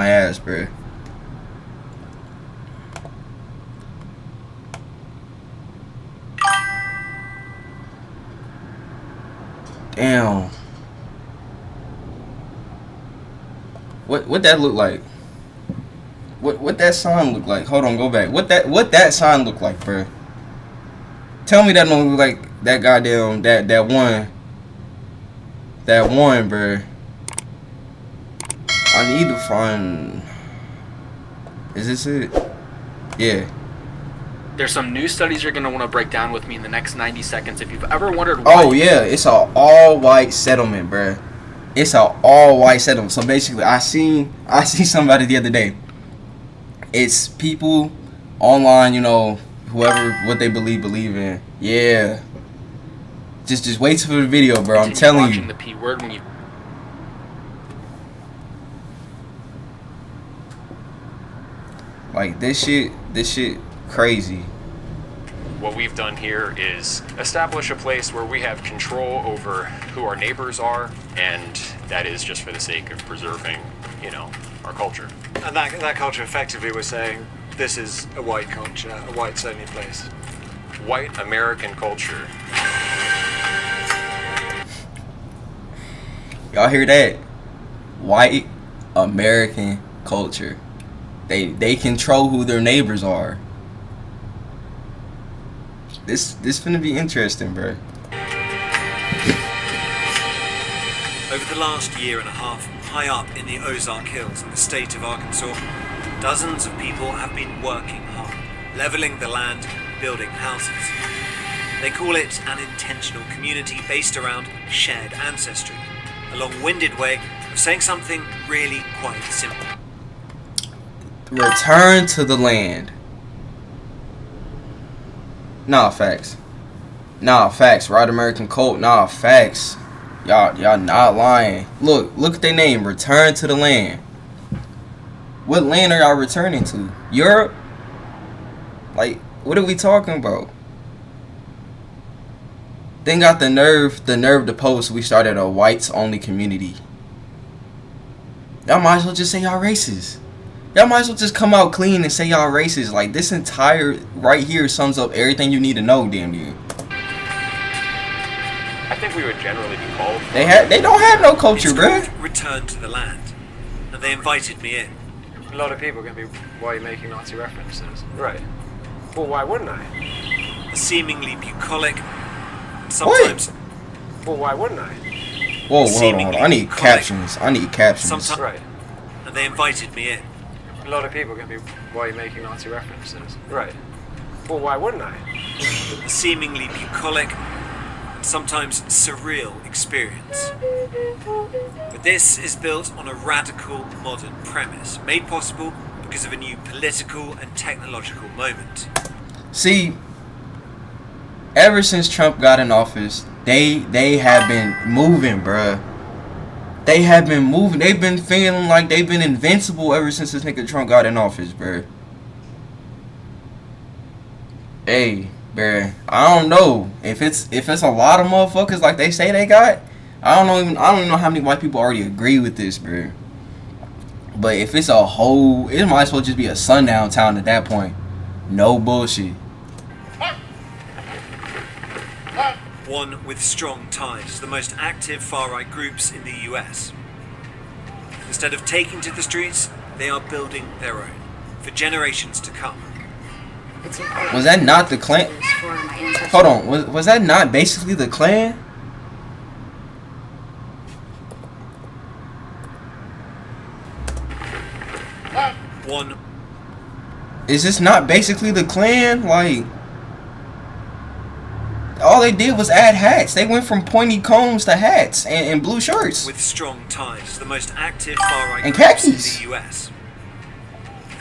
my ass, bro. Damn. What that look like? What that sign look like? Hold on, go back. What that sign look like, bro? Tell me that don't look like that goddamn that one, bro. I need to find. Is this it? Yeah. There's some new studies you're gonna want to break down with me in the next 90 seconds. If you've ever wondered why. Oh yeah, it's a all-white settlement, bro. It's a all-white settlement. So basically, I seen somebody the other day. It's people online, you know, whoever what they believe in. Yeah. Just wait for the video, bro. I'm telling you. The P word when you. Like this shit crazy. What we've done here is establish a place where we have control over who our neighbors are, and that is just for the sake of preserving, you know, our culture. And that culture, effectively, we're saying this is a white culture, a whites-only place. White American culture. Y'all hear that? White American culture. They control who their neighbors are. This finna be interesting, bro. Over the last year and a half, high up in the Ozark Hills in the state of Arkansas, dozens of people have been working hard, leveling the land, building houses. They call it an intentional community based around shared ancestry, a long-winded way of saying something really quite simple. Return to the land. Nah, facts. Nah, facts. Right American cult. Nah, facts. Y'all not lying. Look at their name. Return to the land. What land are y'all returning to? Europe? Like, what are we talking about? Then got the nerve to post we started a whites only community. Y'all might as well just say y'all racist. Y'all might as well just come out clean and say y'all racist. Like, this entire right here sums up everything you need to know, damn near. I think we would generally be called. They don't have no culture, bro. Return to the land, and they invited me in. A lot of people are going to be, why are you making Nazi references? Right. Well, why wouldn't I? A seemingly bucolic, and sometimes. Well, why wouldn't I? Whoa, hold on. I need captions. Sometimes. Right. And they invited me in. A lot of people are going to be, why are you making Nazi references? Right. Well, why wouldn't I? A seemingly bucolic, and sometimes surreal experience. But this is built on a radical modern premise, made possible because of a new political and technological moment. See, ever since Trump got in office, they have been moving, bruh. They have been moving. They've been feeling like they've been invincible ever since this nigga Trump got in office, bruh. Hey, bruh, I don't know if it's a lot of motherfuckers like they say they got. I don't even know how many white people already agree with this, bruh. But if it's a whole, it might as well just be a sundown town at that point. No bullshit. One with strong ties to the most active far-right groups in the US. Instead of taking to the streets, they are building their own, for generations to come. Was that not the Klan? Hold on, was that not basically the Klan? One. Is this not basically the Klan? Like, all they did was add hats. They went from pointy combs to hats and blue shirts. With strong ties to the most active far-right and groups khakis in the US.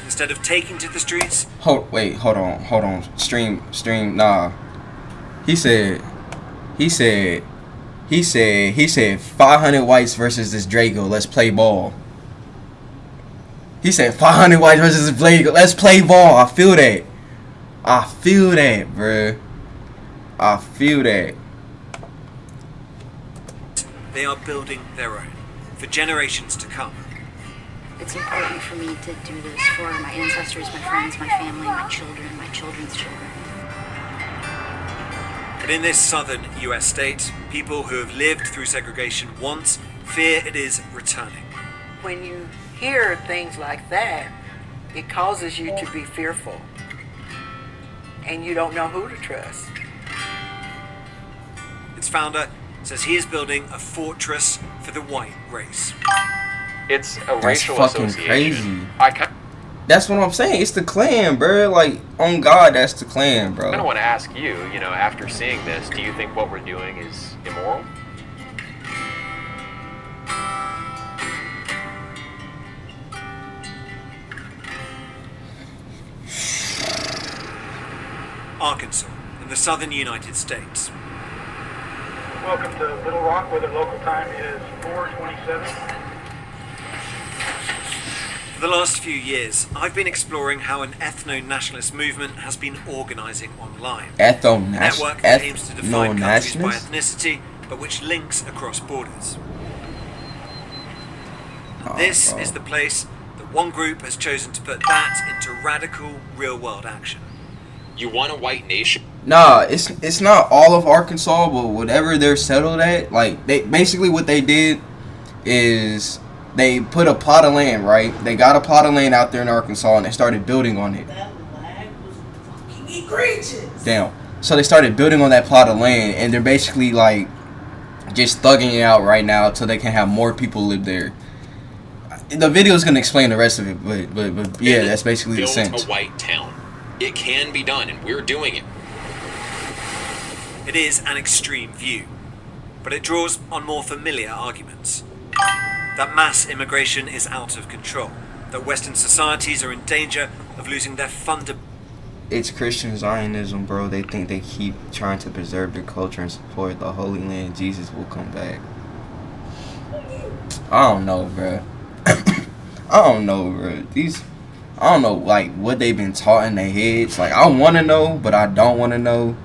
Instead of taking to the streets. Hold on. Stream. Nah. He said 500 whites versus this Draco. Let's play ball. He said 500 whites versus this Draco. Let's play ball. I feel that, bruh. I feel that. They are building their own, for generations to come. It's important for me to do this for my ancestors, my friends, my family, my children, my children's children. But in this southern US state, people who have lived through segregation once fear it is returning. When you hear things like that, it causes you to be fearful. And you don't know who to trust. Its founder says he is building a fortress for the white race. It's a That's racial fucking association. crazy. That's what I'm saying. It's the Klan, bro. Like, on God, that's the Klan, bro. I kind of want to ask you, after seeing this, do you think what we're doing is immoral? Arkansas, in the southern United States. Welcome to Little Rock, where the local time is 4:27. For the last few years, I've been exploring how an ethno-nationalist movement has been organizing online. A network that aims to define countries by ethnicity, but which links across borders. This is the place that one group has chosen to put that into radical, real-world action. You want a white nation? Nah, it's not all of Arkansas, but whatever they're settled at, like, they basically what they did is they put a plot of land, right? They got a plot of land out there in Arkansas, and they started building on it. That lag was fucking egregious. Damn. So they started building on that plot of land, and they're basically like just thugging it out right now so they can have more people live there. The video is gonna explain the rest of it, but yeah, that's basically the sense. Build a white town. It can be done, and we're doing it. It is an extreme view, but it draws on more familiar arguments. That mass immigration is out of control, that Western societies are in danger of losing their fundamental... It's Christian Zionism, bro. They think they keep trying to preserve their culture and support the Holy Land. Jesus will come back. I don't know, bro. I don't know, bro. I don't know, like, what they've been taught in their heads. Like, I want to know, but I don't want to know.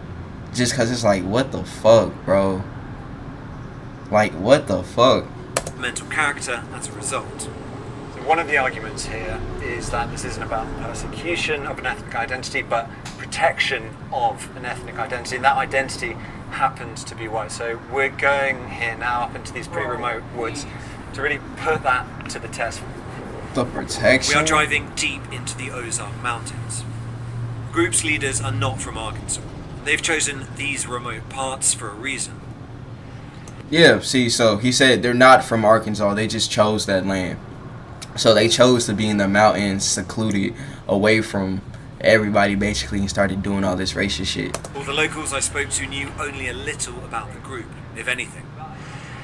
Just because it's like, what the fuck, bro? Like, what the fuck? Mental character as a result. So one of the arguments here is that this isn't about persecution of an ethnic identity, but protection of an ethnic identity, and that identity happens to be white. So we're going here now up into these pretty remote woods to really put that to the test. The protection? We are driving deep into the Ozark Mountains. The group's leaders are not from Arkansas. They've chosen these remote parts for a reason. Yeah, see, so he said they're not from Arkansas. They just chose that land. So they chose to be in the mountains, secluded, away from everybody, basically, and started doing all this racist shit. All the locals I spoke to knew only a little about the group, if anything.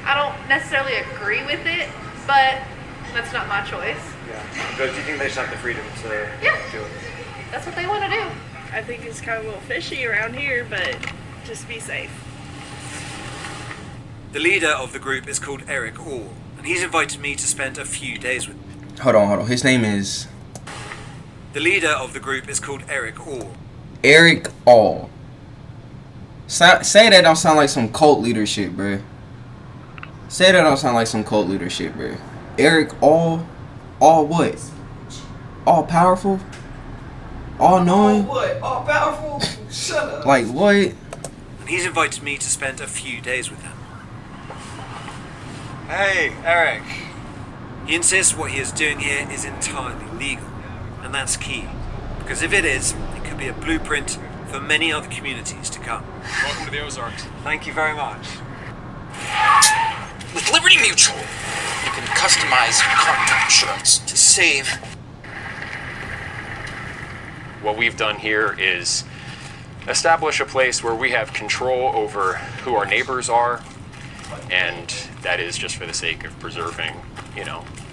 I don't necessarily agree with it, but that's not my choice. Yeah. But do you think they should have the freedom to do it? That's what they want to do. I think it's kind of a little fishy around here, but just be safe. The leader of the group is called Eric Orr, and he's invited me to spend a few days with him. Hold on. His name is... The leader of the group is called Eric Orr. Eric Orr. Say that don't sound like some cult leadership, bruh. Say that don't sound like some cult leadership, bruh. Eric Orr? All what? All powerful? All knowing? All what? All powerful? Shut up. Like what? And he's invited me to spend a few days with him. Hey, Eric. He insists what he is doing here is entirely legal, and that's key, because if it is, it could be a blueprint for many other communities to come. Welcome to the Ozarks. Thank you very much. With Liberty Mutual, you can customize your car insurance to save. What we've done here is establish a place where we have control over who our neighbors are, and that is just for the sake of preserving,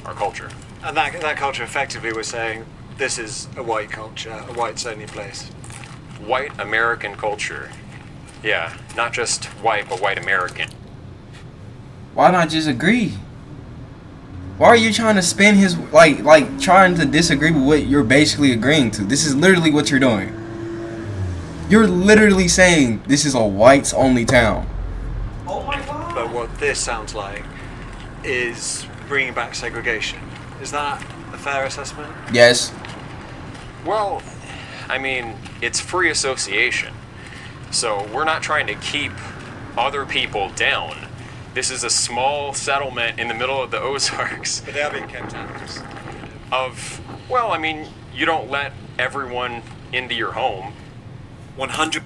our culture. And that culture, effectively, we're saying this is a white culture, a whites-only place. White American culture. Yeah, not just white, but white American. Why not just agree? Why are you trying to spin his, like trying to disagree with what you're basically agreeing to? This is literally what you're doing. You're literally saying this is a whites-only town. Oh my God. But what this sounds like is bringing back segregation. Is that a fair assessment? Yes. Well, I mean, it's free association. So we're not trying to keep other people down. This is a small settlement in the middle of the Ozarks. But they are being kept out. Well, I mean, you don't let everyone into your home. 100.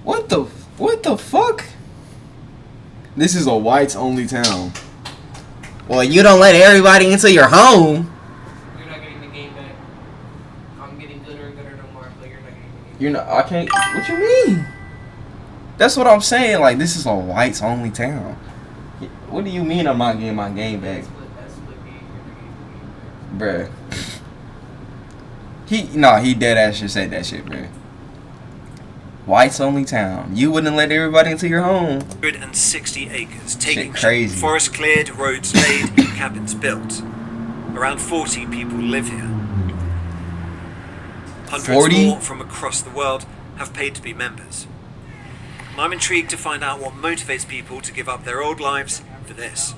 What the fuck? This is a whites only town. Well, you don't let everybody into your home. You're not getting the game back. I'm getting gooder and gooder no more, but you're not getting the game. You're not. I can't. What you mean? That's what I'm saying. Like, this is a whites only town. What do you mean I'm not getting my game back? Bruh. He dead ass just said that shit, bruh. Whites only town. You wouldn't let everybody into your home. 160 acres, taking Shit crazy. Forest cleared, roads laid, cabins built. Around 40 people live here. Hundreds 40? more from across the world have paid to be members. And I'm intrigued to find out what motivates people to give up their old lives for this.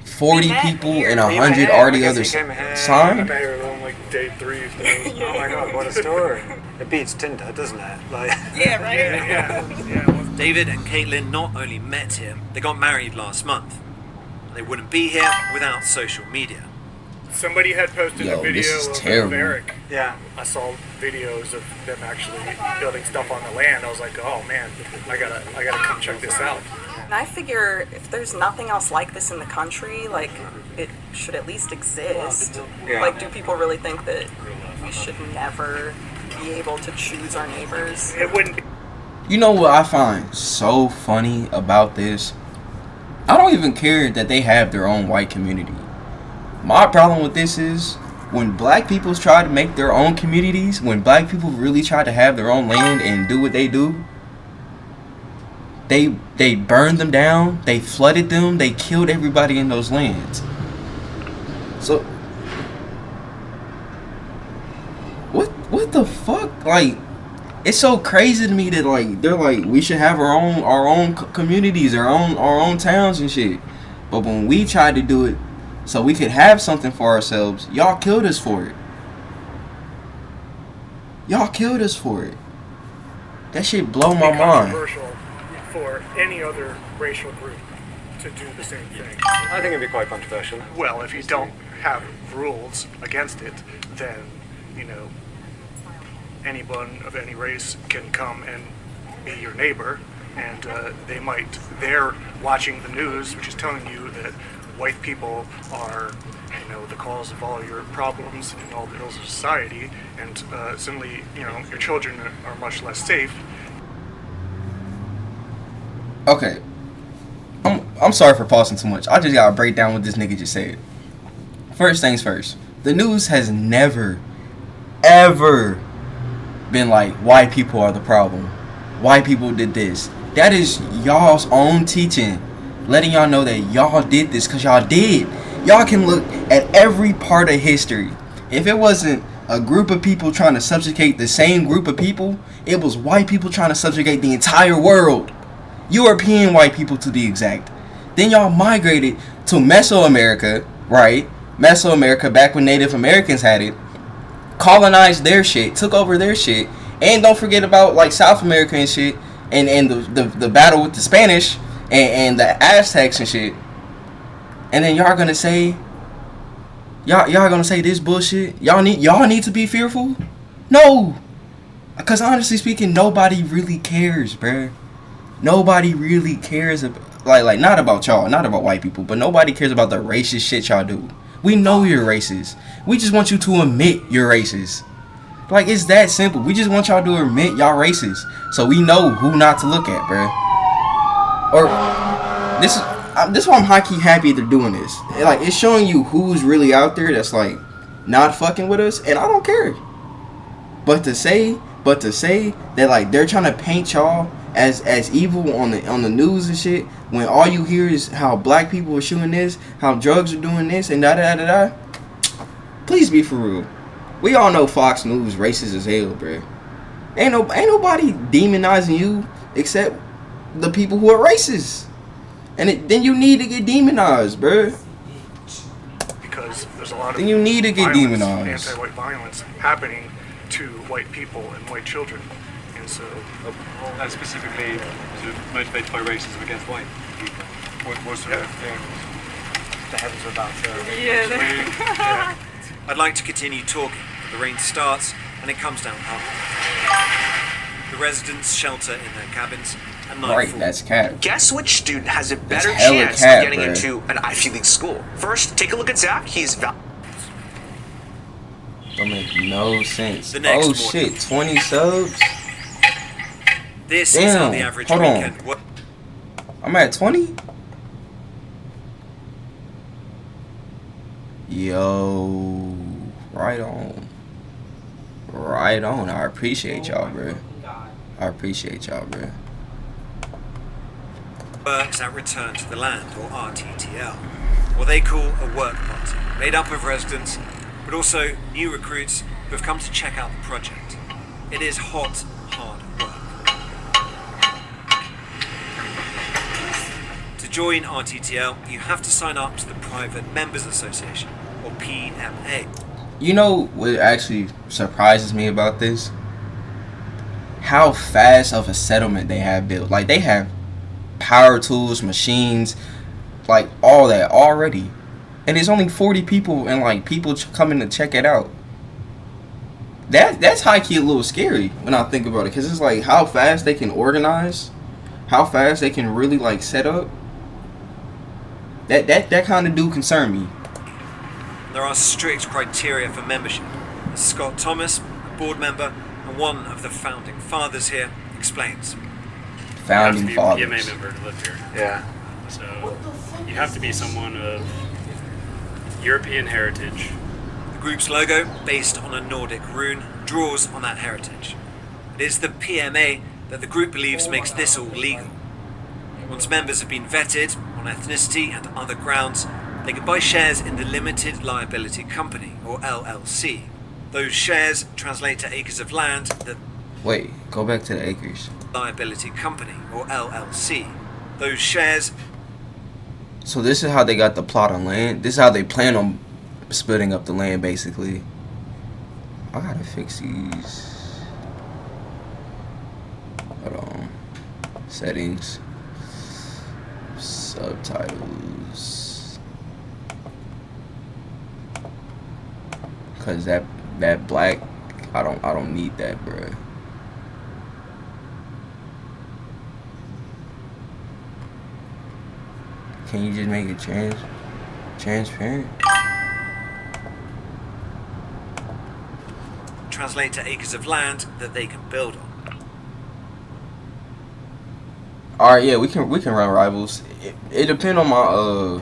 40 people and 100 already others I signed? met her on like day 3. Oh my god, what a story. It beats Tinder, doesn't it? Like, Yeah, right? David and Caitlin not only met here, they got married last month. They wouldn't be here without social media. Somebody had posted Yo, a video this is of terrible. Eric. yeah. I saw videos of them actually building stuff on the land. I was like, oh man, I gotta come check this out. And I figure if there's nothing else like this in the country, like, it should at least exist. Yeah. Like, do people really think that we should never be able to choose our neighbors? It wouldn't. You know what I find so funny about this? I don't even care that they have their own white community. My problem with this is when black people try to make their own communities, when black people really try to have their own land and do what they do, they burned them down, they flooded them, they killed everybody in those lands. So what the fuck? Like, it's so crazy to me that like they're like we should have our own communities, our own towns and shit. But when we tried to do it so we could have something for ourselves, y'all killed us for it. Y'all killed us for it. That shit blow my mind. Controversial for any other racial group to do the same thing. I think it'd be quite controversial. Well, if you don't have rules against it, then, you know, anyone of any race can come and be your neighbor, and they're watching the news, which is telling you that white people are, you know, the cause of all your problems and all the ills of society, and suddenly, you know, your children are much less safe. Okay. I'm sorry for pausing too much. I just gotta break down what this nigga just said. First things first. The news has never, ever been like white people are the problem. White people did this. That is y'all's own teaching. Letting y'all know that y'all did this because y'all did. Y'all can look at every part of history. If it wasn't a group of people trying to subjugate the same group of people, it was white people trying to subjugate the entire world. European white people to be exact. Then y'all migrated to Mesoamerica, right? Mesoamerica, back when Native Americans had it. Colonized their shit, took over their shit. And don't forget about like South America and shit. And the battle with the Spanish and the Aztecs and shit. And then y'all gonna say this bullshit? Y'all need to be fearful? No. Because honestly speaking, nobody really cares, bruh. Nobody really cares like not about y'all, not about white people, but nobody cares about the racist shit y'all do. We know you're racist. We just want you to admit you're racist. Like, it's that simple. We just want y'all to admit y'all racist, so we know who not to look at, bruh. Or this is why I'm high-key happy they're doing this. Like, it's showing you who's really out there that's like not fucking with us, and I don't care. But to say that like they're trying to paint y'all as evil on the news and shit, when all you hear is how black people are shooting this, how drugs are doing this, and da. Please be for real. We all know Fox News racist as hell, bruh. Ain't nobody demonizing you except the people who are racist. And then you need to get demonized, bruh. Because because there's a lot of Then you need to get violence, demonized. anti-white violence happening to white people and white children, and so And specifically sort of motivated by racism against white people. What sort of things? The heavens are about to... I'd like to continue talking, but the rain starts and it comes down hard. The residents shelter in their cabins and nightfall. Right, that's cap. Guess which student has a That's better hella chance cap, of getting bruh. into an Ivy League school? First, take a look at Zach. He's Don't make no sense. The next Oh morning. shit, 20 subs? This is how Damn, the average hold on. weekend works. I'm at 20? Yo, right on. Right on. I appreciate y'all, bro. I appreciate y'all, bro. Works at Return to the Land, or RTTL, what they call a work party, made up of residents, but also new recruits who have come to check out the project. It is hot, hard work. To join RTTL, you have to sign up to the Private Members Association, or PMA. You know what actually surprises me about this? How fast of a settlement they have built. Like, they have power tools, machines, like all that already. And there's only 40 people and like people coming to check it out. That's high key a little scary when I think about it, because it's like how fast they can organize, how fast they can really like set up. That kind of do concern me. There are strict criteria for membership. As Scott Thomas, a board member and one of the founding fathers here, explains. Founding you have to be a fathers. PMA member to live here. Yeah. So you have to be someone of European heritage. The group's logo, based on a Nordic rune, draws on that heritage. It is the PMA that the group believes makes this all legal. Once members have been vetted on ethnicity and other grounds, they can buy shares in the Limited Liability Company, or LLC. Those shares translate to acres of land that Wait, go back to the acres. Liability Company, or LLC. Those shares So this is how they got the plot on land. This is how they plan on splitting up the land, basically. I gotta fix these. Hold on. Settings. Subtitles. Cause that black, I don't need that, bruh. Can you just make it transparent? translate to acres of land that they can build on. All right, yeah, we can run rivals. It depends on my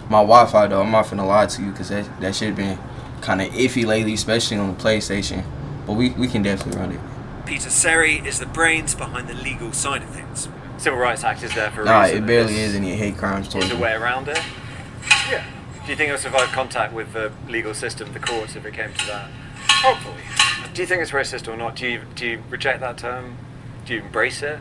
Wi-Fi though. I'm not finna lie to you, because that shit been kind of iffy lately, especially on the PlayStation. But we can definitely run it. Peter Seri is the brains behind the legal side of things. Civil Rights Act is there for a Nah, reason. it barely is any hate crimes towards Is a you. way around it? Yeah. Do you think it'll survive contact with the legal system, the courts, if it came to that? Hopefully. Do you think it's racist or not? Do you reject that term? Do you embrace it?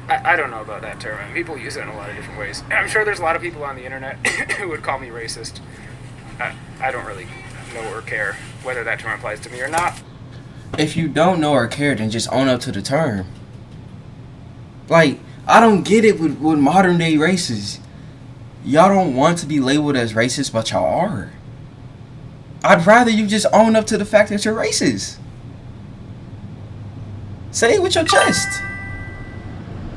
I don't know about that term. I mean, people use it in a lot of different ways. I'm sure there's a lot of people on the internet who would call me racist. I don't really know or care whether that term applies to me or not. If you don't know or care, then just own up to the term. Like, I don't get it with modern day races. Y'all don't want to be labeled as racist, but y'all are. I'd rather you just own up to the fact that you're racist. Say it with your chest.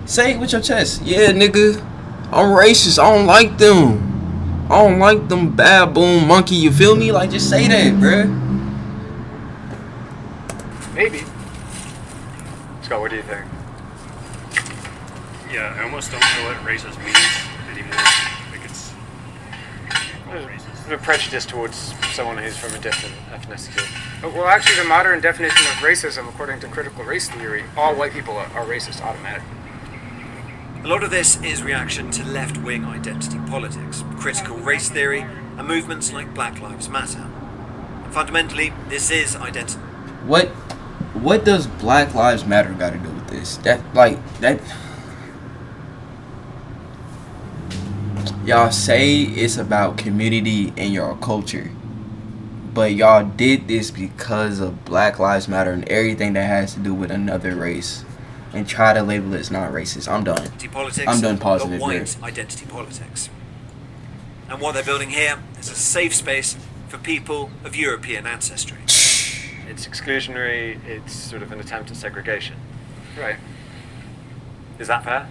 Say it with your chest. Yeah, nigga, I'm racist. I don't like them. I don't like them baboon monkey. You feel me? Like, just say that, bruh. Maybe. Scott, what do you think? Yeah, I almost don't know what racist means anymore. Like it's A prejudice towards someone who's from a different ethnicity. Well, actually, the modern definition of racism, according to critical race theory, all white people are racist automatically. A lot of this is reaction to left-wing identity politics, critical race theory, and movements like Black Lives Matter. And fundamentally, this is identity. What does Black Lives Matter got to do with this? y'all say it's about community and your culture, but y'all did this because of Black Lives Matter and everything that has to do with another race, and try to label it as not racist. I'm done. I'm done pausing it there. White identity politics. And what they're building here is a safe space for people of European ancestry. It's exclusionary, it's sort of an attempt at segregation. Right. Is that fair?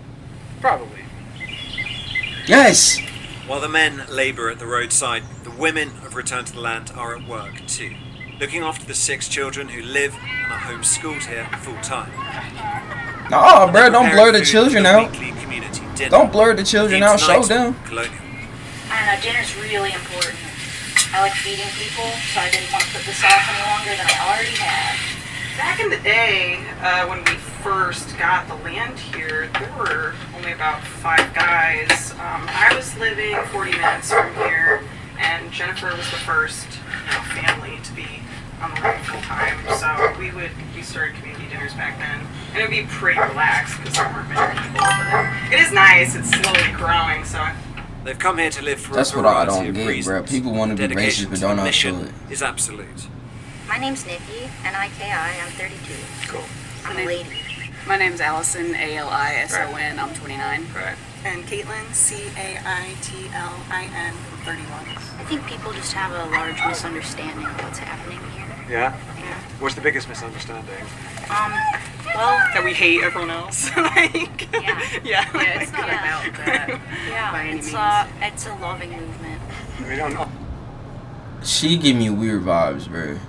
Probably. Yes! While the men labour at the roadside, the women of Return to the Land are at work too, looking after the 6 children who live and are homeschooled here full time. Nah, bro, don't blur the children out. Don't blur the children out, show them. Colonial. I don't know, dinner's really important. I like feeding people, so I didn't want to put this off any longer than I already have. Back in the day, when we first got the land here, there were only about 5 guys. I was living 40 minutes from here, and Jennifer was the first family to be on the land full time. So we started community dinners back then, and it would be pretty relaxed because there weren't many people. But it is nice. It's slowly growing. So they've come here to live for that's a what I variety don't of get, reasons. bro. People want to be racist, but don't know how to do it. Is absolute. My name's Nikki, N-I-K-I, I'm 32. Cool. I'm a lady. My name's Allison, A-L-I-S-O-N, I'm 29. Right. And Caitlin, C-A-I-T-L-I-N, I'm 31. I think people just have a large misunderstanding of what's happening here. Yeah? What's the biggest misunderstanding? Well, that we hate everyone else. Like, yeah. It's not about that by any means. It's a loving movement. I mean, She give me weird vibes, bro.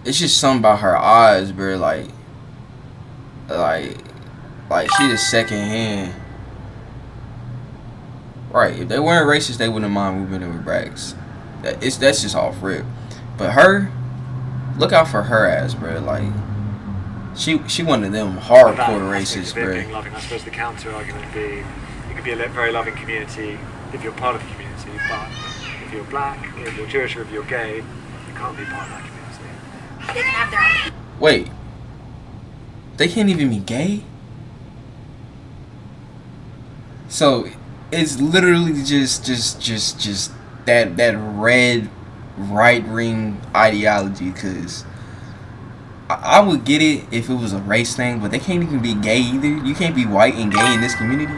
It's just something about her eyes, bro. Like she the second hand. Right? If they weren't racist, they wouldn't mind moving in with brags. That's just off rip. But her, look out for her ass, bro. Like she one of them hardcore racists, bro. Being loving, I suppose the counter argument would be you could be a very loving community if you're part of the community, but if you're black, if you're Jewish, or if you're gay, you can't be part of that community. They can have their own. Wait, they can't even be gay? So it's literally just that red right wing ideology. Cause I would get it if it was a race thing, but they can't even be gay either. You can't be white and gay in this community.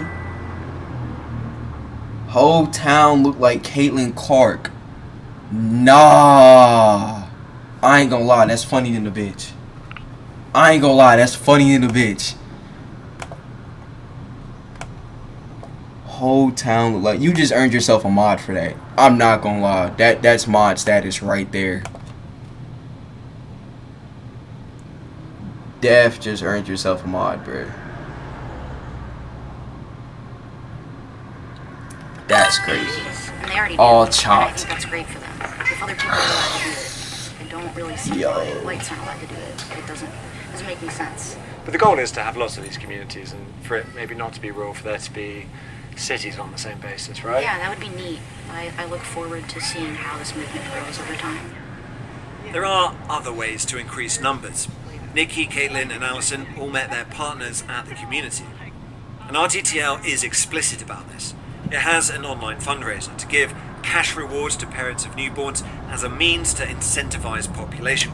Whole town look like Caitlin Clark. Nah. I ain't gonna lie, that's funny than the bitch. I ain't gonna lie, that's funny than the bitch. Whole town look like you just earned yourself a mod for that. I'm not gonna lie, that's mod status right there. Def just earned yourself a mod, bro. That's crazy. And they already All do, chopped. And I think that's great for them. If other people are allowed to do it, I don't really see why whites aren't allowed to do it. It doesn't make any sense. But the goal is to have lots of these communities, and for it maybe not to be rural, for there to be cities on the same basis, right? Yeah, that would be neat. I look forward to seeing how this movement grows over time. There are other ways to increase numbers. Nikki, Caitlin, and Allison all met their partners at the community. And RTTL is explicit about this. It has an online fundraiser to give cash rewards to parents of newborns as a means to incentivize population.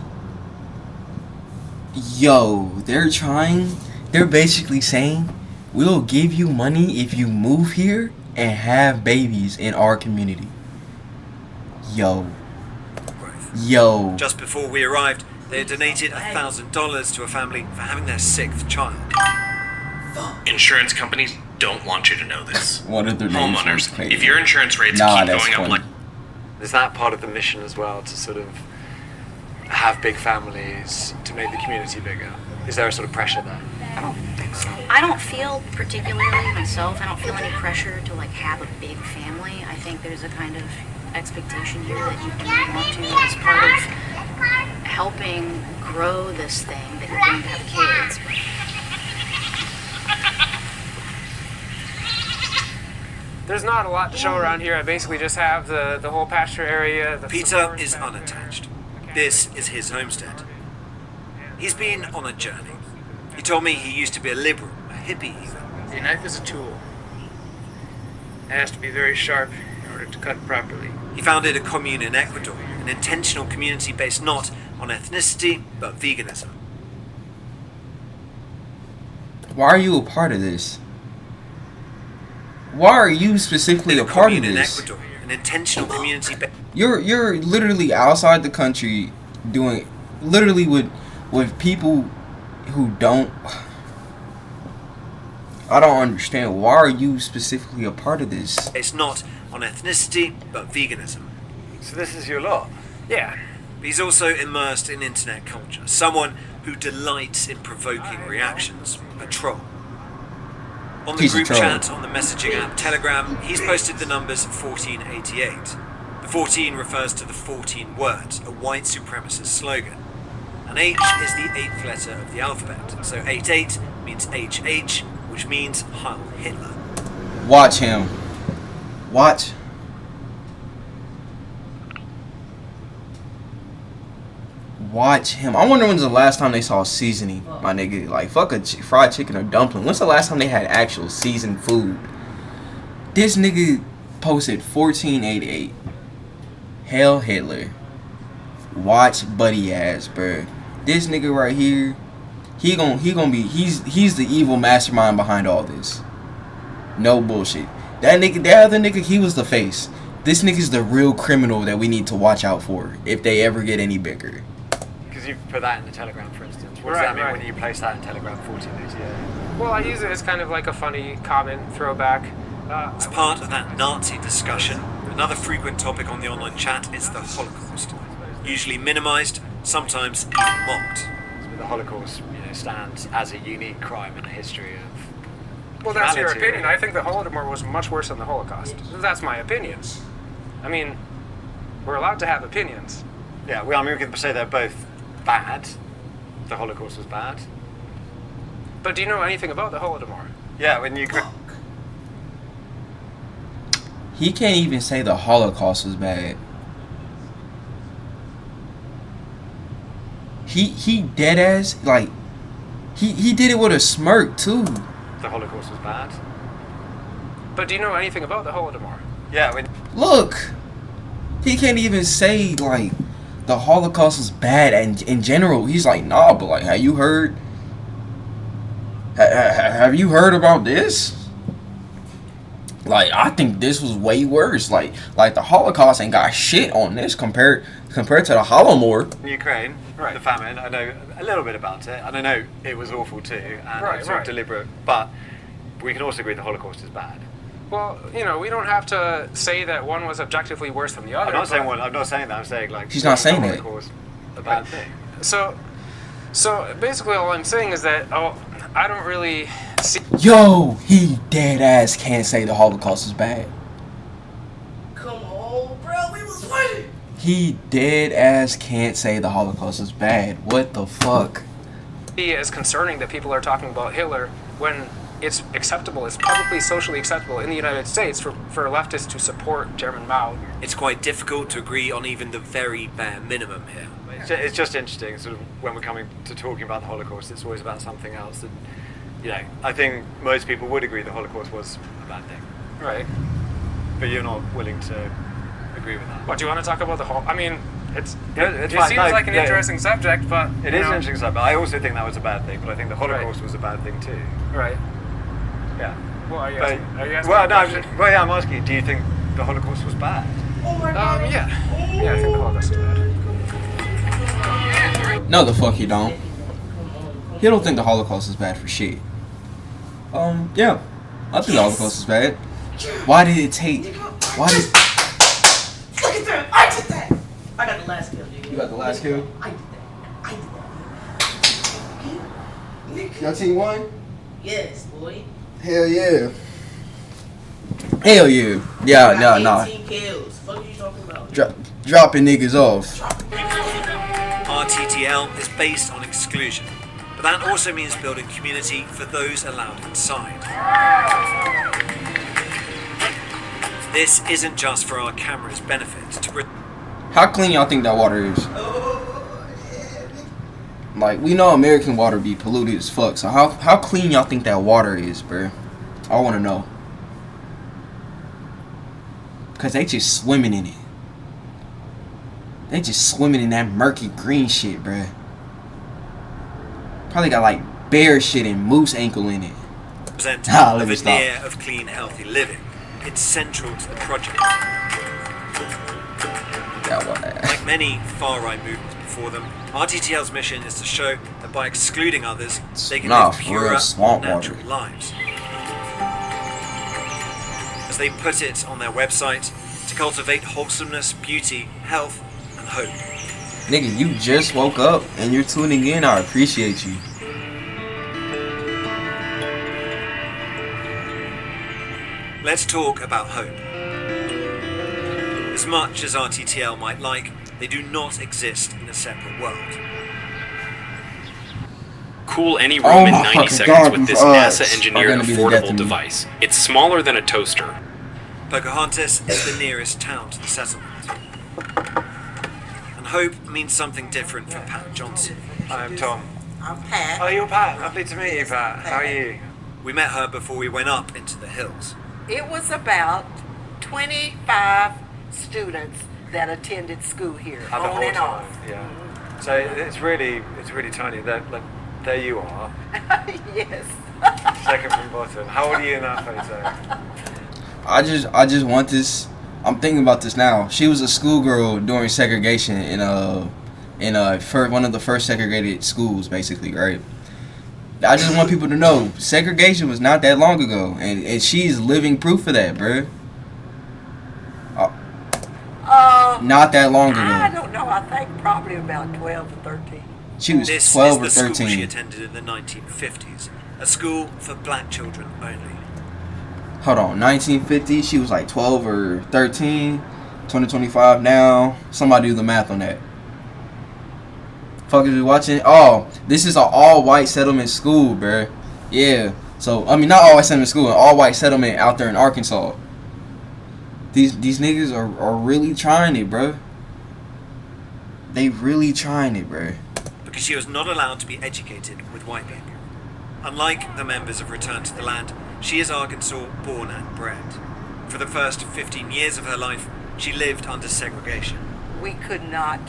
Yo, they're basically saying, we'll give you money if you move here and have babies in our community. Yo. Just before we arrived, they had donated $1,000 to a family for having their 6th child. Insurance companies don't want you to know this. One of their names was Homeowners, crazy. if your insurance rates Nah, keep that's going funny. up like Is that part of the mission as well, to sort of have big families, to make the community bigger? Is there a sort of pressure there? I don't think so. I don't feel particularly myself, I don't feel any pressure to like have a big family. I think there's a kind of expectation here that you do want to, as part of helping grow this thing, that you're going to have kids. There's not a lot to show around here. I basically just have the whole pasture area. Peter is unattached. This is his homestead. He's been on a journey. He told me he used to be a liberal, a hippie even. A knife is a tool. It has to be very sharp in order to cut properly. He founded a commune in Ecuador, an intentional community based not on ethnicity, but veganism. Why are you a part of this? Why are you specifically a part of In this? Ecuador, an intentional community You're literally outside the country doing literally with people who don't. I don't understand. Why are you specifically a part of this? based not on ethnicity, but veganism. So this is your lot? Yeah. He's also immersed in internet culture, someone who delights in provoking reactions, a troll. On the He's a group troll. chat on the messaging app Telegram, he's posted the numbers 1488. The 14 refers to the 14 words, a white supremacist slogan. And H is the 8th letter of the alphabet, so 88 means HH, which means Heil Hitler. Watch him. Watch. Watch him. I wonder when's the last time they saw seasoning, my nigga. Like, fuck a fried chicken or dumpling. When's the last time they had actual seasoned food? This nigga posted 1488. Hail Hitler. Watch buddy ass, bruh. This nigga right here, he gonna be, he's the evil mastermind behind all this. No bullshit. That other nigga, he was the face. This nigga's the real criminal that we need to watch out for if they ever get any bigger. Because you put that in the Telegram, for instance. What does Right, that mean right. when you place that in Telegram 1488? Well, I use it as kind of like a funny comment throwback. As part of that Nazi discussion, another frequent topic on the online chat is the Holocaust. Usually minimized, sometimes even mocked. So the Holocaust, stands as a unique crime in the history of Well, that's your humanity, opinion. really. I think the Holodomor was much worse than the Holocaust. That's my opinion. I mean, we're allowed to have opinions. Yeah, well, I mean, we can say they're both bad. The Holocaust was bad. But do you know anything about the Holodomor? Yeah, when you could. He can't even say the Holocaust was bad. He dead ass, like, he did it with a smirk too. The Holocaust was bad. But do you know anything about the Holodomor? Yeah, when. Look, he can't even say like the Holocaust was bad and in general. He's like, nah, but like, have you heard? Have you heard about this? Like, I think this was way worse. Like the Holocaust ain't got shit on this compared to the Holodomor. In Ukraine, the famine, I know a little bit about it, and I know it was awful too, and it was sort of deliberate, but we can also agree the Holocaust is bad. Well, we don't have to say that one was objectively worse than the other. I'm not saying one. I'm not saying that. I'm saying like. He's not saying the that. Holocaust a bad thing. So basically, all I'm saying is that I don't really see. Yo, he dead ass can't say the Holocaust is bad. Come on, bro. We was winning. He dead ass can't say the Holocaust is bad. What the fuck? It is concerning that people are talking about Hitler when it's acceptable, it's publicly socially acceptable in the United States for leftists to support Chairman Mao. It's quite difficult to agree on even the very bare minimum here. It's just interesting, sort of, when we're coming to talking about the Holocaust, it's always about something else. And, I think most people would agree the Holocaust was a bad thing. Right. But you're not willing to agree with that. What, do you want to talk about the whole... I mean, it fine. seems No, like an interesting subject, but... It is an interesting subject, but I also think that was a bad thing, but I think the Holocaust was a bad thing too. Right. Yeah. Well, are you But- asking well, a no, question? I'm asking you, do you think the Holocaust was bad? Oh my god. Yeah, I think the Holocaust is bad. No, the fuck you don't. You don't think the Holocaust is bad for shit. Yeah. I think the Holocaust is bad. Why did it take... Why did... Look at that. I did that. I got the last kill, dude. You got the last kill? I did that. Your team won? Yes, boy. Hell yeah. Hell yeah. Yeah, no. 18 kills. Fuck are you talking about? Dropping niggas off. RTTL is based on exclusion, but that also means building community for those allowed inside. This isn't just for our camera's benefit. How clean y'all think that water is? Like, we know American water be polluted as fuck, so how clean y'all think that water is, bruh? I wanna know. Cause they just swimming in it. They just swimming in that murky green shit, bruh. Probably got like bear shit and moose ankle in it. Present Ah, a let me stop. veneer of clean, healthy living. It's central to the project. Like many far-right movements before them, RTTL's mission is to show that by excluding others, they can Nah, live for purer, real, swamp natural water. lives. As they put it on their website, to cultivate wholesomeness, beauty, health, and hope. Nigga, you just woke up and you're tuning in. I appreciate you. Let's talk about hope. As much as RTTL might like, they do not exist in a separate world. Cool any room Oh in my 90 fucking seconds God, with this are NASA-engineered gonna be the death of affordable me. device. It's smaller than a toaster. Pocahontas is the nearest town to the settlement. And hope means something different for Pat Johnson. I'm Tom. I'm Pat. Oh, you're Pat. Lovely to meet you, Pat. How are you? We met her before we went up into the hills. It was about 25 students that attended school here, Oh, the on whole and time. off. Yeah. So it's really tiny. There you are. Yes. Second from bottom. How old are you in that photo? I just want this. I'm thinking about this now. She was a schoolgirl during segregation in one of the first segregated schools, basically, right? I just want people to know segregation was not that long ago, and she's living proof of that, bruh. Not that long I ago. don't know. I think probably about 12 or 13. She was This 12 or is the school she 13. attended in the 1950s, a school for black children only. Hold on, 1950. She was like 12 or 13. 2025 now. Somebody do the math on that. Fuck is we watching? Oh, this is an all-white settlement school, bruh. Yeah. So I mean, not all-white settlement school, an all-white settlement out there in Arkansas. These niggas are really trying it, bruh. They really trying it, bruh. Because she was not allowed to be educated with white people. Unlike the members of Return to the Land, she is Arkansas born and bred. For the first 15 years of her life, she lived under segregation. We could not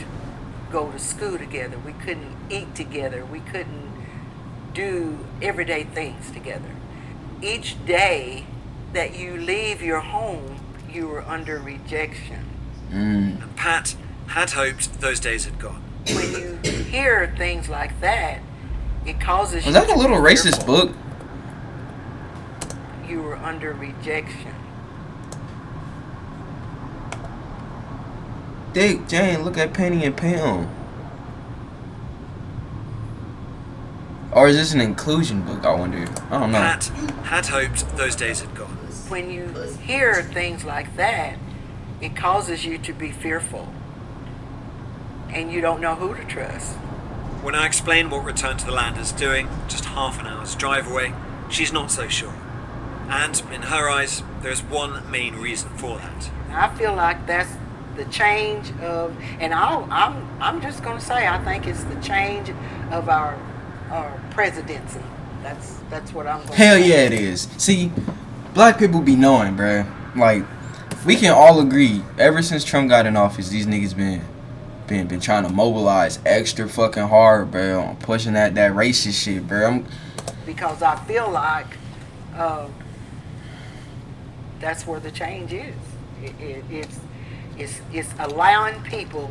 go to school together. We couldn't eat together. We couldn't do everyday things together. Each day that you leave your home, you were under rejection. And Pat had hoped those days had gone. When you hear things like that, it causes Was you that to a little be racist fearful. book? You were under rejection. Dick, Jane, look at Penny and Pam. Or is this an inclusion book, I wonder? I don't know. Pat had hoped those days had gone. When you hear things like that, it causes you to be fearful. And you don't know who to trust. When I explain what Return to the Land is doing, just half an hour's drive away, she's not so sure. And in her eyes, there's one main reason for that. I feel like that's the change of, and I'm just going to say, I think it's the change of our presidency. That's what I'm going to Hell say. yeah, it is. See, black people be knowing, bruh. Like, we can all agree, ever since Trump got in office, these niggas been trying to mobilize extra fucking hard, bro, on pushing that racist shit, bro. Because I feel like that's where the change is. It's allowing people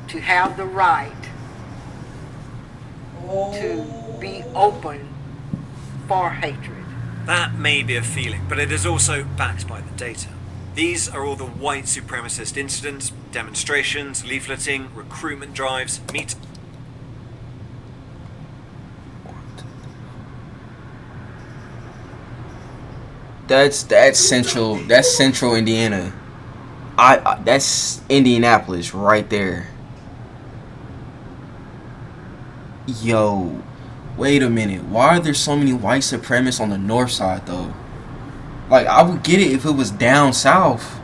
to have the right to be open for hatred. That may be a feeling, but it is also backed by the data. These are all the white supremacist incidents, demonstrations, leafleting, recruitment drives, That's central Indiana. I that's Indianapolis right there. Yo, wait a minute. Why are there so many white supremacists on the north side though? Like, I would get it if it was down south.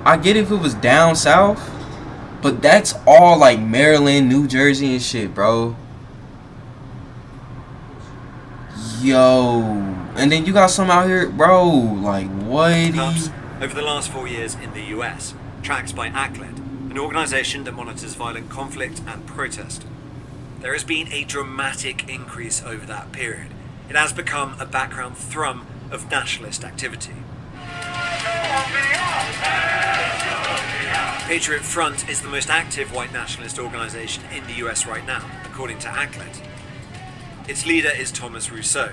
I get it if it was down south, but that's all like Maryland, New Jersey and shit, bro. Yo. And then you got some out here, bro, like, what? Cops over the last 4 years in the US, tracked by ACLED, an organisation that monitors violent conflict and protest. There has been a dramatic increase over that period. It has become a background thrum of nationalist activity. Patriot Front is the most active white nationalist organisation in the US right now, according to ACLED. Its leader is Thomas Rousseau.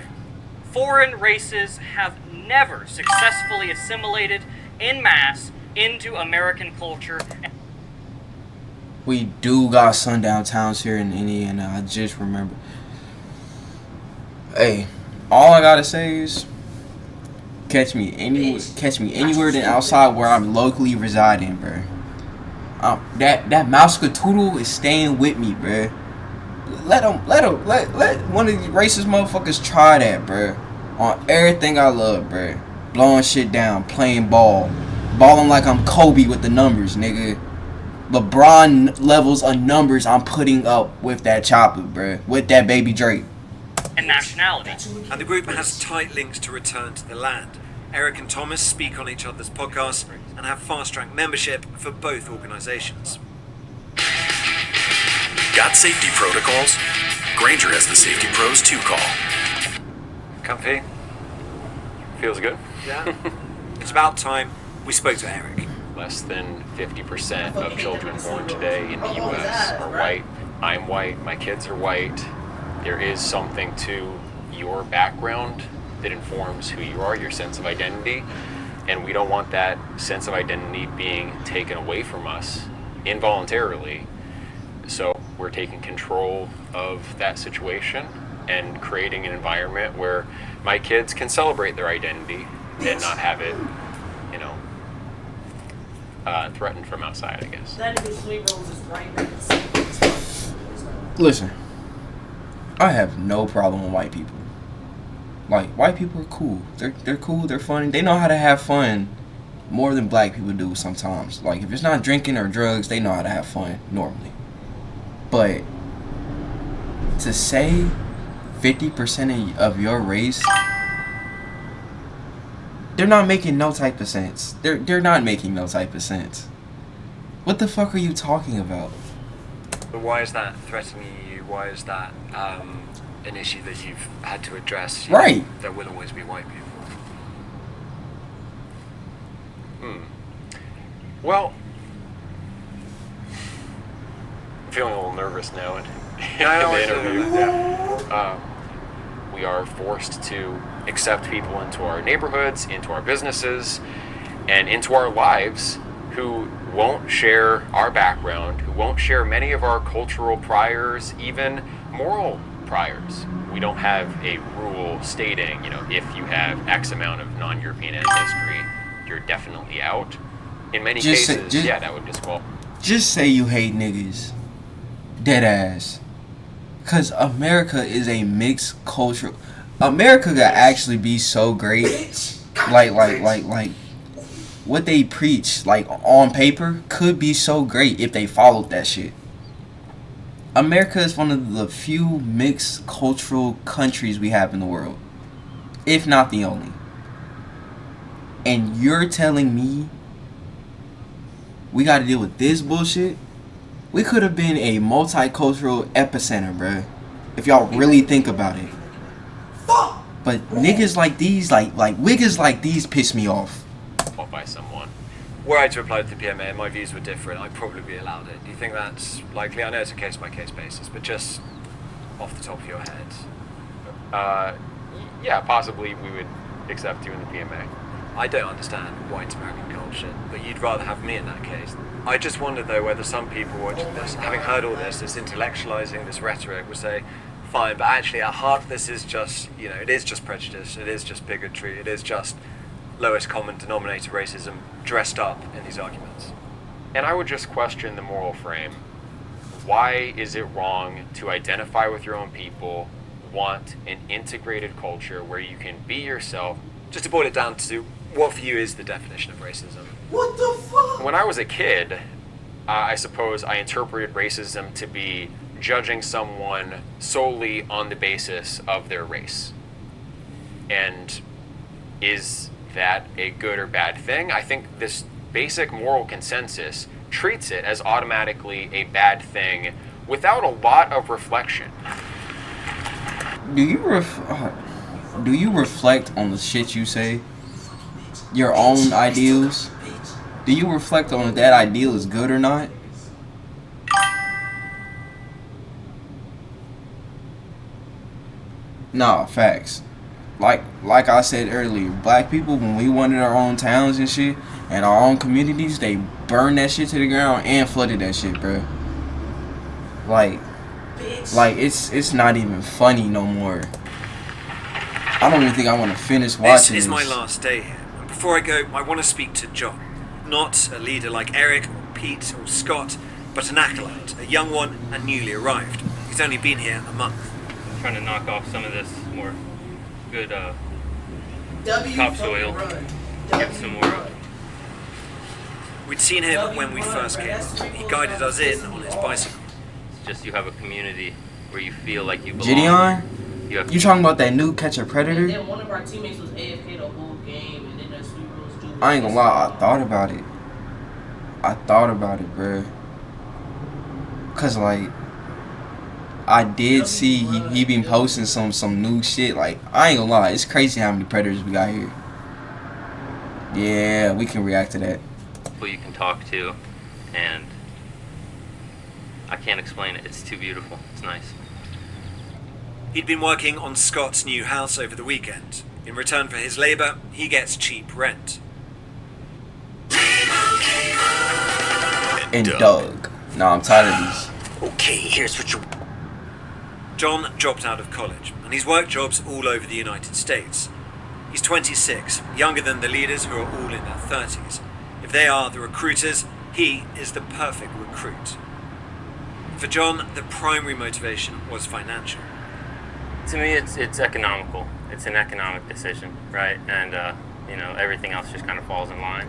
Foreign races have never successfully assimilated en masse into American culture. We do got sundown towns here in Indiana. I just remember. Hey, all I gotta say is, catch me anywhere than outside where I'm locally residing, bro. That mouse catoodle is staying with me, bro. Let one of these racist motherfuckers try that, bro. On everything I love, bro. Blowing shit down, playing ball, balling like I'm Kobe with the numbers, nigga. LeBron levels of numbers I'm putting up with that chopper, bro. With that baby Drake. And nationality. And the group has tight links to return to the land. Eric and Thomas speak on each other's podcasts and have fast-track membership for both organizations. Got safety protocols? Granger has the Safety Pros 2 call. Comfy? Feels good? Yeah. It's about time we spoke to Eric. Less than 50% of children born today in the U.S. are white. I'm white. My kids are white. There is something to your background that informs who you are, your sense of identity, and we don't want that sense of identity being taken away from us involuntarily. So we're taking control of that situation and creating an environment where my kids can celebrate their identity and not have it, you know, threatened from outside, I guess. Listen, I have no problem with white people. Like, white people are cool. They're cool, they're funny. They know how to have fun more than black people do sometimes. Like, if it's not drinking or drugs, they know how to have fun normally. But to say 50% of your race, they're not making no type of sense. They're not making no type of sense. What the fuck are you talking about? But why is that threatening you? Why is that an issue that you've had to address? Right. There will always be white people. Well, I'm feeling a little nervous now in the interview. We are forced to accept people into our neighborhoods, into our businesses, and into our lives who won't share our background, who won't share many of our cultural priors, even moral priors. We don't have a rule stating, you know, if you have X amount of non-European ancestry, you're definitely out. In many cases, yeah, that would disqualify. Just say you hate niggas. Dead ass. Because America is a mixed culture. America could actually be so great. Like what they preach, like on paper, could be so great if they followed that shit. America is one of the few mixed cultural countries we have in the world, if not the only. And you're telling me we got to deal with this bullshit? We could have been a multicultural epicenter, bruh, if y'all really think about it. But niggas like these, like wiggas like these piss me off. By someone. Were I to apply to the PMA and my views were different, I'd probably be allowed it. Do you think that's likely? I know it's a case-by-case basis, but just off the top of your head. Yeah, possibly we would accept you in the PMA. I don't understand white American culture, but you'd rather have me in that case. I just wonder, though, whether some people watching this, having heard all this intellectualizing, this rhetoric, would say, fine, but actually at heart this is just, you know, it is just prejudice, it is just bigotry, it is just lowest common denominator racism dressed up in these arguments. And I would just question the moral frame. Why is it wrong to identify with your own people, want an integrated culture where you can be yourself? Just to boil it down to what for you is the definition of racism? What the fuck? When I was a kid, I suppose I interpreted racism to be judging someone solely on the basis of their race. And is that a good or bad thing? I think this basic moral consensus treats it as automatically a bad thing without a lot of reflection. Do you reflect on the shit you say? Your own ideals? Do you reflect on if that ideal is good or not? Nah, facts. Like I said earlier, black people, when we wanted our own towns and shit, and our own communities, they burned that shit to the ground and flooded that shit, bro. Like it's not even funny no more. I don't even think I want to finish watching This is my this. last day here. And before I go, I want to speak to John. Not a leader like Eric or Pete or Scott, but an acolyte, a young one and newly arrived. He's only been here a month. I'm trying to knock off some of this more good W topsoil. Get some more. We'd seen him when we first came. He guided us in on his bicycle. It's just you have a community where you feel like you belong. Gideon? You talking about that new Catch a And Predator? then one of our teammates was AFK the whole game, and then there's three rules do. I ain't gonna lie, I thought about it, bro. Cause like, I did see he been posting some new shit. Like, I ain't gonna lie, it's crazy how many predators we got here. Yeah, we can react to that. People you can talk to, and I can't explain it. It's too beautiful. It's nice. He'd been working on Scott's new house over the weekend. In return for his labor, he gets cheap rent. And Doug. Nah, I'm tired of these. Okay, here's what you... John dropped out of college, and he's worked jobs all over the United States. He's 26, younger than the leaders who are all in their 30s. If they are the recruiters, he is the perfect recruit. For John, the primary motivation was financial. To me, it's economical. It's an economic decision, right? And everything else just kind of falls in line.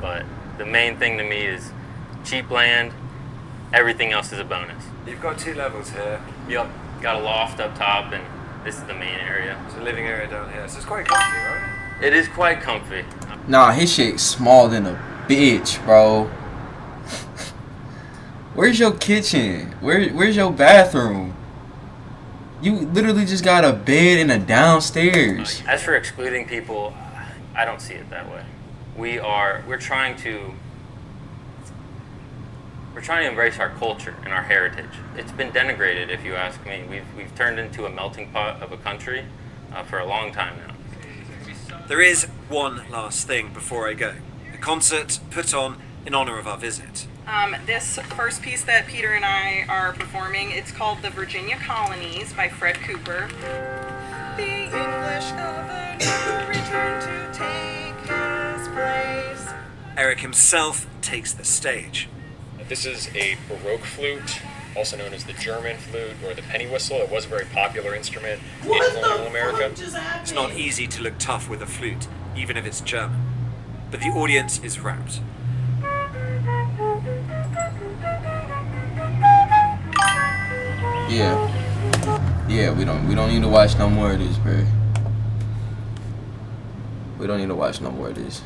But the main thing to me is cheap land. Everything else is a bonus. You've got 2 levels here. Yep. Got a loft up top, and this is the main area. It's a living area down here, so it's quite comfy, right? It is quite comfy. Nah, his shit small than a bitch, bro. Where's your kitchen? Where's your bathroom? You literally just got a bed and a downstairs. As for excluding people, I don't see it that way. We're trying to embrace our culture and our heritage. It's been denigrated, if you ask me. We've turned into a melting pot of a country for a long time now. There is one last thing before I go. A concert put on in honor of our visit. This first piece that Peter and I are performing, it's called The Virginia Colonies by Fred Cooper. The English governor returned to take his place. Eric himself takes the stage. This is a Baroque flute, also known as the German flute or the penny whistle. It was a very popular instrument in colonial America. It's not easy to look tough with a flute, even if it's German. But the audience is rapt. Yeah, we don't need to watch no more of this, bro. We don't need to watch no more of this.